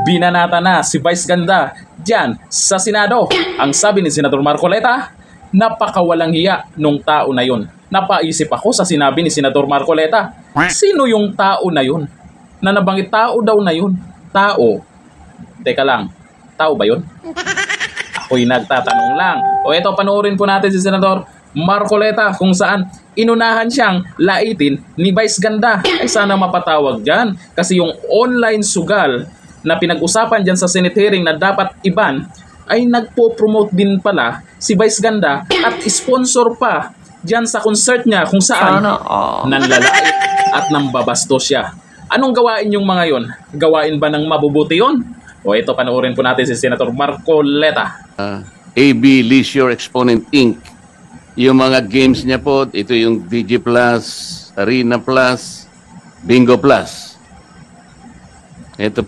binanata na si Vice Ganda dyan sa Senado. Ang sabi ni Senator Marcoleta, napakawalang hiya nung tao na yun. Napaisip ako sa sinabi ni Senator Marcoleta. Sino yung tao na yun? Na nabanggit tao daw na yun. Tao. Teka lang, tao ba yun? Ako'y nagtatanong lang. O eto, panoorin po natin si Senator Marcoleta kung saan inunahan siyang laitin ni Vice Ganda. Ay sana mapatawag dyan. Kasi yung online sugal na pinag-usapan dyan sa Senate hearing na dapat iban, ay nagpo-promote din pala si Vice Ganda at sponsor pa dyan sa concert niya kung saan nanlalait at nambabastos siya. Anong gawain yung mga yon? Gawain ba ng mabubuti yon? O ito, panoorin po natin si Senator Marcoleta. AB Leisure Exponent Inc. Yung mga games niya po, ito yung DG Plus, Arena Plus, Bingo Plus. Ito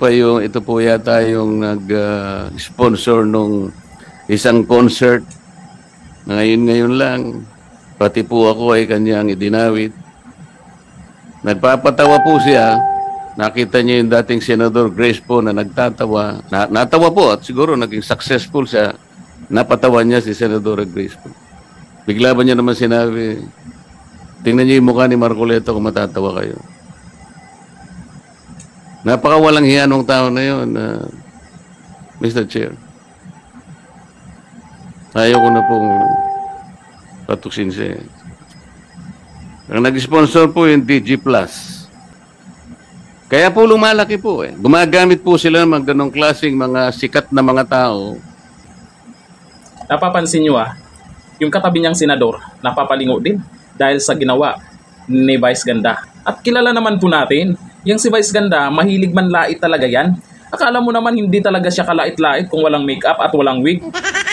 po yata yung nag-sponsor nung isang concert. Ngayon lang, pati po ako ay kanyang idinawit. Nagpapatawa po siya. Nakita niya yung dating Senador Grace po na nagtatawa. Natawa po at siguro naging successful siya. Napatawa niya si Senador Grace po. Bigla ba niya naman sinabi, tingnan niyo yung mukha ni Marcoleta kung matatawa kayo. Napakawalang hiya nung tao na yun, Mr. Chair. Ayaw ko na pong patuksin siya. Ang nag-sponsor po yung DG Plus. Kaya po lumalaki po eh. Gumagamit po sila ng ganong klaseng mga sikat na mga tao. Napapansin nyo yung katabi niyang senador, napapalingo din dahil sa ginawa ni Vice Ganda. At kilala naman po natin, yung si Vice Ganda, mahilig manlait talaga yan. Akala mo naman hindi talaga siya kalait-lait kung walang makeup at walang wig.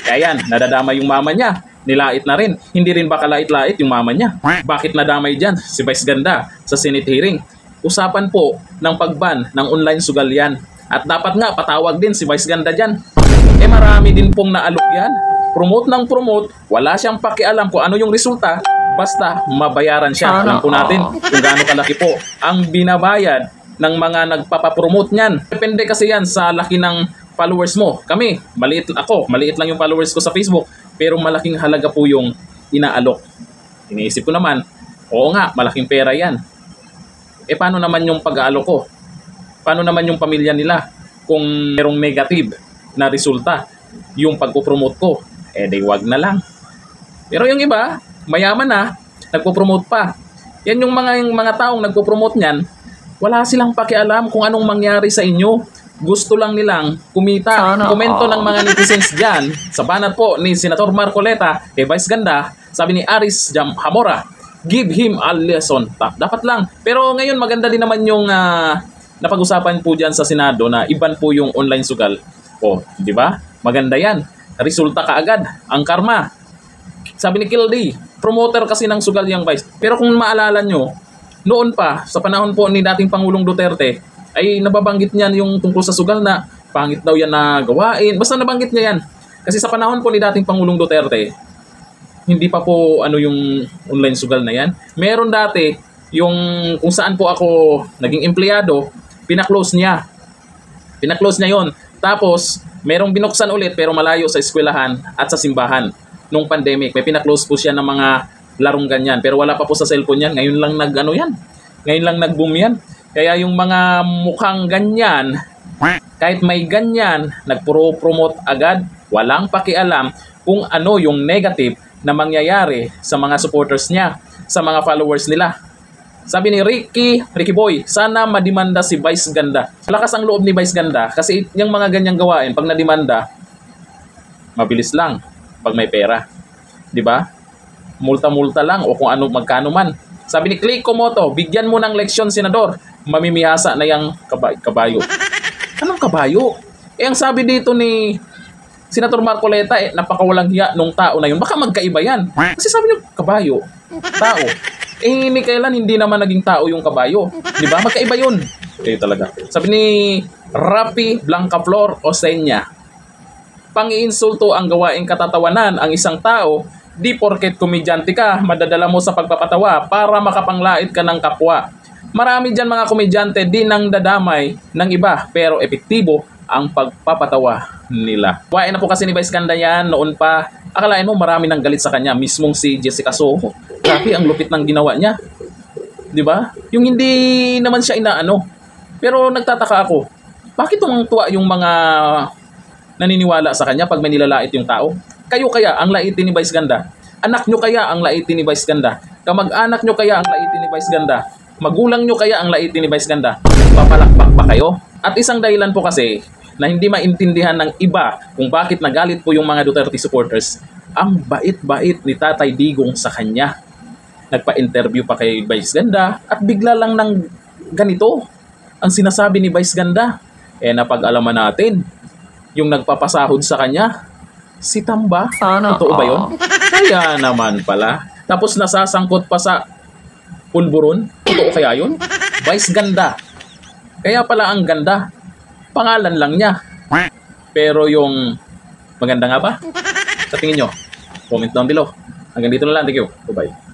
Kaya yan, nadadama yung mama niya. Nilait na rin. Hindi rin ba kalait-lait yung mama niya? Bakit nadamay dyan si Vice Ganda sa Senate hearing? Usapan po ng pagban ng online sugal yan. At dapat nga patawag din si Vice Ganda dyan. Marami din pong naalok yan. Promote ng promote, wala siyang pakialam kung ano yung resulta, basta mabayaran siya. Alam po natin kung gaano kalaki po ang binabayad ng mga nagpapapromote niyan. Depende kasi yan sa laki ng followers mo. Kami, maliit lang yung followers ko sa Facebook, pero malaking halaga po yung inaalok. Iniisip ko naman, oo nga, malaking pera yan. Paano naman yung pag-aalok ko? Paano naman yung pamilya nila kung merong negative na resulta yung pagpo-promote ko? Di wag na lang. Pero yung iba, mayaman na, nagpo-promote pa. Yan yung mga taong nagpo-promote niyan, wala silang pakialam kung anong mangyari sa inyo. Gusto lang nilang kumita. Komento ng mga netizens dyan sa banat po ni Senator Marcoleta kay Vice Ganda, sabi ni Aris Hamora, give him a lesson. Dapat lang. Pero ngayon maganda din naman yung napag-usapan po dyan sa Senado na iban po yung online sugal. Di ba? Maganda yan. Resulta kaagad ang karma. Sabi ni Kildy, promoter kasi ng sugal yung Vice. Pero kung maalala nyo, noon pa, sa panahon po ni dating Pangulong Duterte, ay nababanggit niyan yung tungkol sa sugal na pangit daw yan na gawain. Basta nabanggit niya yan. Kasi sa panahon po ni dating Pangulong Duterte, hindi pa po yung online sugal na yan. Meron dati, yung kung saan po ako naging empleyado, pinaklose niya. Pinaklose niya yon. Tapos, merong binuksan ulit pero malayo sa eskwelahan at sa simbahan. Nung pandemic, may pinaklose po siya ng mga larong ganyan. Pero wala pa po sa cellphone yan. Ngayon lang Ngayon lang nag-boom yan. Kaya yung mga mukhang ganyan, kahit may ganyan, nagpro-promote agad, walang pakialam kung ano yung negative na mangyayari sa mga supporters niya, sa mga followers nila. Sabi ni Ricky Boy, sana madimanda si Vice Ganda. Lakas ang loob ni Vice Ganda kasi yung mga ganyang gawain, pag nadimanda, mabilis lang pag may pera. Di ba? Multa-multa lang o kung ano magkano man. Sabi ni Clay Comoto, bigyan mo ng leksyon, Senador. Mamimihasa na yung kabayo. Anong kabayo? Ang sabi dito ni Senator Marcoleta, napakawalang hiya nung tao na yun. Baka magkaiba yan. Kasi sabi niyo, kabayo, tao. Ni kailan hindi naman naging tao yung kabayo. Di ba? Magkaiba yun. Talaga. Sabi ni Rapi Blancaflor Osenya, pang-iinsulto ang gawaing katatawanan ang isang tao, di porket komedyante ka, madadala mo sa pagpapatawa para makapanglait ka ng kapwa. Marami dyan mga komedyante di nang dadamay ng iba pero epektibo ang pagpapatawa nila. Kuwain na po kasi ni Vice Ganda yan noon pa. Akalain mo marami nang galit sa kanya, mismong si Jessica Soho. Grabe, ang lupit ng ginawa niya. 'Di ba? Yung hindi naman siya inaano. Pero nagtataka ako, bakit tuwang-tuwa yung mga naniniwala sa kanya pag may nilalait yung tao? Kayo kaya ang laitin ni Vice Ganda? Anak nyo kaya ang laitin ni Vice Ganda? Kamag-anak nyo kaya ang laitin ni Vice Ganda? Magulang nyo kaya ang laitin ni Vice Ganda? Papalakpak pa kayo? At isang dahilan po kasi na hindi maintindihan ng iba kung bakit nagalit po yung mga Duterte supporters, ang bait-bait ni Tatay Digong sa kanya. Nagpa-interview pa kay Vice Ganda at bigla lang ng ganito ang sinasabi ni Vice Ganda. Napag-alaman natin, yung nagpapasahod sa kanya, si Tamba. Totoo ba yun? Kaya naman pala. Tapos nasasangkot pa sa pulburon. Totoo kaya yun? Vice Ganda. Kaya pala ang ganda. Pangalan lang niya. Pero yung maganda nga ba? Sa tingin nyo? Comment down below. Hanggang dito na lang. Thank you. Bye-bye.